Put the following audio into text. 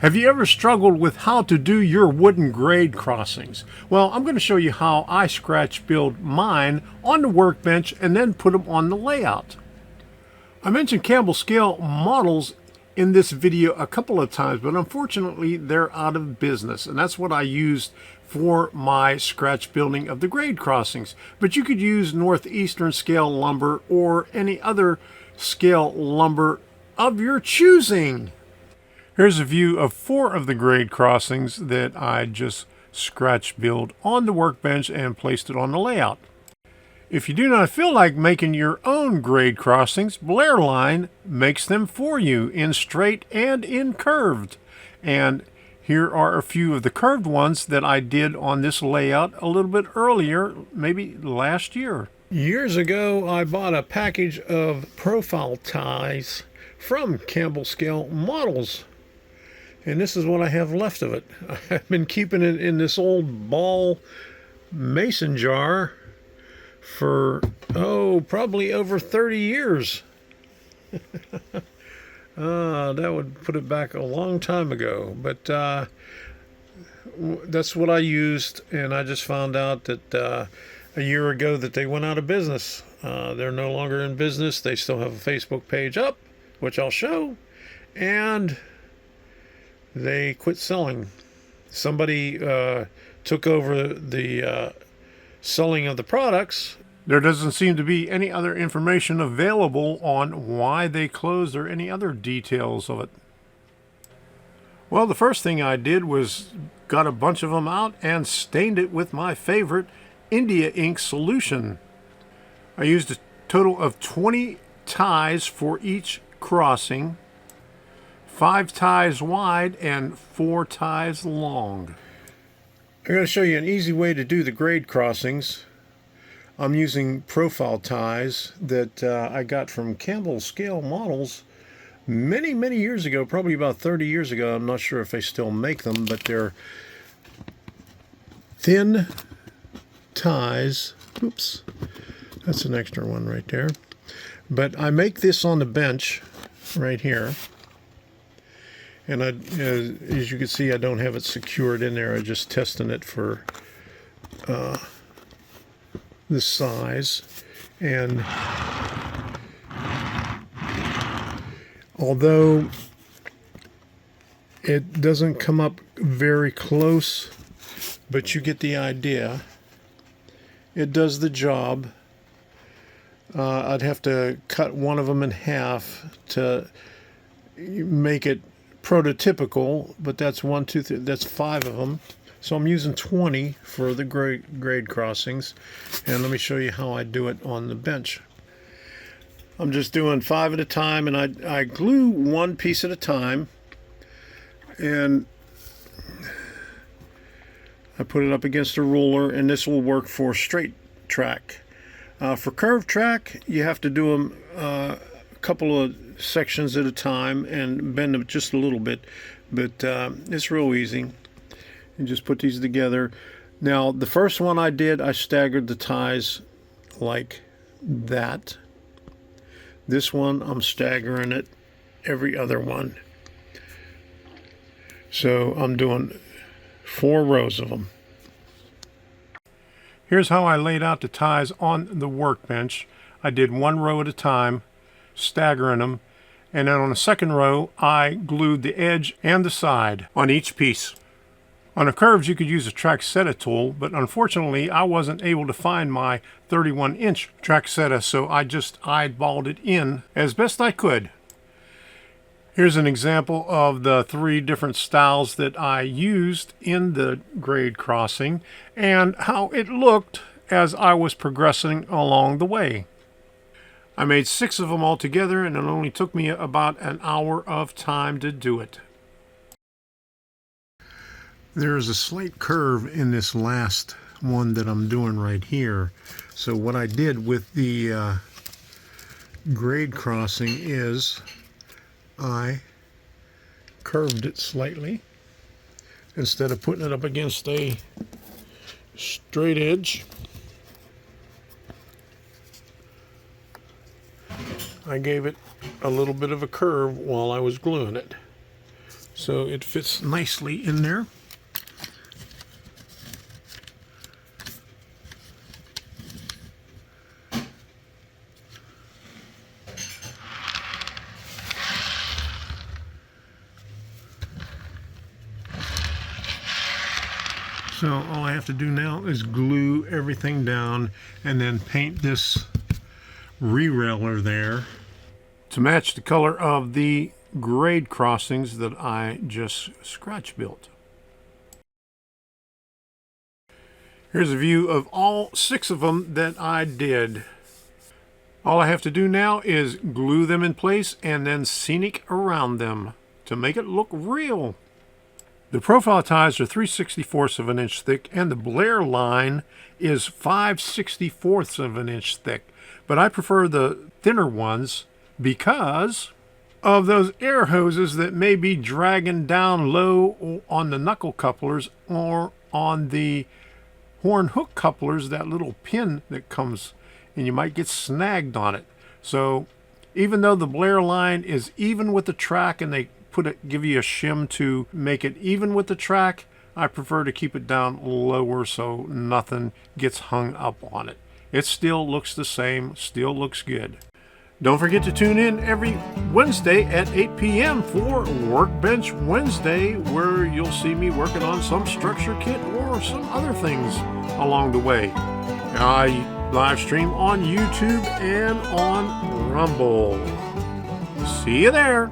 Have you ever struggled with how to do your wooden grade crossings? Well, I'm going to show you how I scratch build mine on the workbench and then put them on the layout. I mentioned Campbell scale models in this video a couple of times, but unfortunately they're out of business, and that's what I used for my scratch building of the grade crossings. But you could use northeastern scale lumber or any other scale lumber of your choosing. Here's a view of 4 of the grade crossings that I just scratch built on the workbench and placed it on the layout. If you do not feel like making your own grade crossings, Blairline makes them for you in straight and in curved. And here are a few of the curved ones that I did on this layout a little bit earlier, maybe last year. Years ago, I bought a package of profile ties from Campbell Scale Models. And this is what I have left of it. I've been keeping it in this old ball mason jar for, probably over 30 years. That would put it back a long time ago. But that's what I used, and I just found out that a year ago that they went out of business. They're no longer in business. They still have a Facebook page up, which I'll show, and they quit selling. Somebody took over the selling of the products. There doesn't seem to be any other information available on why they closed or any other details of it. Well, the first thing I did was got a bunch of them out and stained it with my favorite India ink solution. I used a total of 20 ties for each crossing, 5 ties wide and 4 ties long. I'm going to show you an easy way to do the grade crossings. I'm using profile ties that I got from Campbell Scale Models many years ago, probably about 30 years ago. I'm not sure if they still make them, but they're thin ties. Oops, that's an extra one right there. But I make this on the bench right here. And as you can see, I don't have it secured in there. I'm just testing it for the size. And although it doesn't come up very close, but you get the idea. It does the job. I'd have to cut one of them in half to make it prototypical, but that's 1, 2, 3, that's 5 of them. So I'm using 20 for the grade crossings, and let me show you how I do it on the bench. I'm just doing 5 at a time, and I glue one piece at a time, and I put it up against a ruler, and this will work for straight track. For curved track, you have to do them a couple of sections at a time and bend them just a little bit, but it's real easy. You just put these together. Now, the first one I did, I staggered the ties like that. This one, I'm staggering it every other one. So I'm doing 4 rows of them. Here's how I laid out the ties on the workbench. I did 1 row at a time, staggering them, and then on the second row I glued the edge and the side on each piece. On the curves you could use a Traxetta tool, but unfortunately I wasn't able to find my 31-inch Traxetta, so I just eyeballed it in as best I could. Here's an example of the 3 different styles that I used in the grade crossing and how it looked as I was progressing along the way. I made 6 of them all together, and it only took me about an hour of time to do it. There is a slight curve in this last one that I'm doing right here. So what I did with the grade crossing is I curved it slightly. Instead of putting it up against a straight edge, I gave it a little bit of a curve while I was gluing it. so it fits nicely in there. So all I have to do now is glue everything down and then paint this re-railer there to match the color of the grade crossings that I just scratch built. Here's a view of all 6 of them that I did. All I have to do now is glue them in place and then scenic around them to make it look real. The profile ties are 3/64 of an inch thick, and the Blair line is 5/64 of an inch thick. But I prefer the thinner ones because of those air hoses that may be dragging down low on the knuckle couplers or on the horn hook couplers, that little pin that comes, and you might get snagged on it. So even though the Blair line is even with the track and they give you a shim to make it even with the track, I prefer to keep it down lower so nothing gets hung up on it. It still looks the same, still looks good. Don't forget to tune in every Wednesday at 8 p.m. for Workbench Wednesday, where you'll see me working on some structure kit or some other things along the way. I live stream on YouTube and on Rumble. See you there.